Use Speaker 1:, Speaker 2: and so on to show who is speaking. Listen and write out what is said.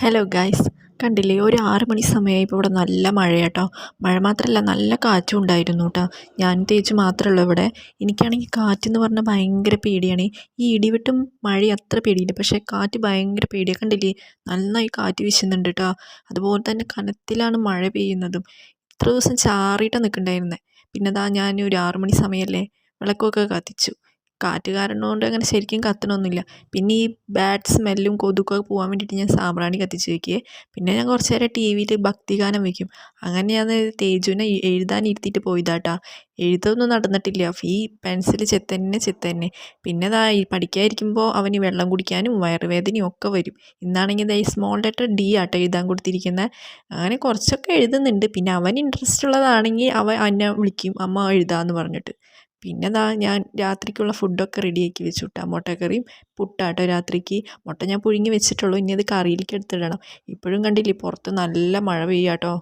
Speaker 1: Hello guys, കണ്ടില്ലേ? ഒരു 6 മണി സമയമായപ്പോൾ ഇവിടെ നല്ല മഴയാട്ടോ. മഴ മാത്രമല്ല, നല്ല കാറ്റും ഉണ്ടായിരുന്നു കേട്ടോ. ഞാൻ തേച്ച് മാത്രമല്ല ഇവിടെ. എനിക്കാണെങ്കിൽ കാറ്റെന്ന് പറഞ്ഞാൽ ഭയങ്കര പേടിയാണ്. ഈ ഇടിവെട്ടും മഴയും അത്ര പേടിയില്ല, പക്ഷേ കാറ്റ് ഭയങ്കര പേടിയാണ്. കണ്ടില്ലേ, നന്നായി കാറ്റ് വീശുന്നുണ്ട് കേട്ടോ. അതുപോലെ തന്നെ കനത്തിലാണ് മഴ പെയ്യുന്നതും. ഇത്ര ദിവസം ചാറിയിട്ടാണ് നിൽക്കണ്ടായിരുന്നത്. പിന്നെ ഞാൻ ഒരു 6 മണി സമയമല്ലേ, വിളക്കൊക്കെ കത്തിച്ചു. കാറ്റ് കാരണം കൊണ്ട് അങ്ങനെ ശരിക്കും കത്തണമൊന്നുമില്ല. പിന്നെ ഈ ബാഡ് സ്മെല്ലും കൊതുകൊക്കെ പോകാൻ വേണ്ടിയിട്ട് ഞാൻ സാമ്പ്രാണി കത്തിച്ച് വയ്ക്കുകയെ. പിന്നെ ഞാൻ കുറച്ച് നേരം ടി വിയിൽ ഭക്തിഗാനം വയ്ക്കും. അങ്ങനെ ഞാൻ തേജുവിനെ എഴുതാൻ ഇരുത്തിയിട്ട് പോയതാട്ടാ. എഴുത്തൊന്നും നടന്നിട്ടില്ല. ഈ പെൻസിൽ ചെത്തന്നെ. പിന്നെ ഈ പഠിക്കാതിരിക്കുമ്പോൾ അവന് വെള്ളം കുടിക്കാനും വയറുവേദനയും ഒക്കെ വരും. ഇന്നാണെങ്കിൽ ഈ സ്മോൾ ലെറ്റർ ഡി ആട്ടോ എഴുതാൻ കൊടുത്തിരിക്കുന്നത്. അങ്ങനെ കുറച്ചൊക്കെ എഴുതുന്നുണ്ട്. പിന്നെ അവന് ഇൻട്രസ്റ്റ് ഉള്ളതാണെങ്കിൽ അവൻ എന്നെ വിളിക്കും, അമ്മ എഴുതാമെന്ന് പറഞ്ഞിട്ട്. പിന്നെ ഞാൻ രാത്രിക്കുള്ള ഫുഡൊക്കെ റെഡിയാക്കി വെച്ചു കേട്ടോ. മുട്ടക്കറിയും പുട്ടാട്ടോ രാത്രിക്ക്. മുട്ട ഞാൻ പുഴുങ്ങി വെച്ചിട്ടുള്ളൂ, ഇനി അത് കറിയിലേക്ക് എടുത്തിടണം. ഇപ്പോഴും കണ്ടില്ലേ, പുറത്ത് നല്ല മഴ പെയ്യാട്ടോ.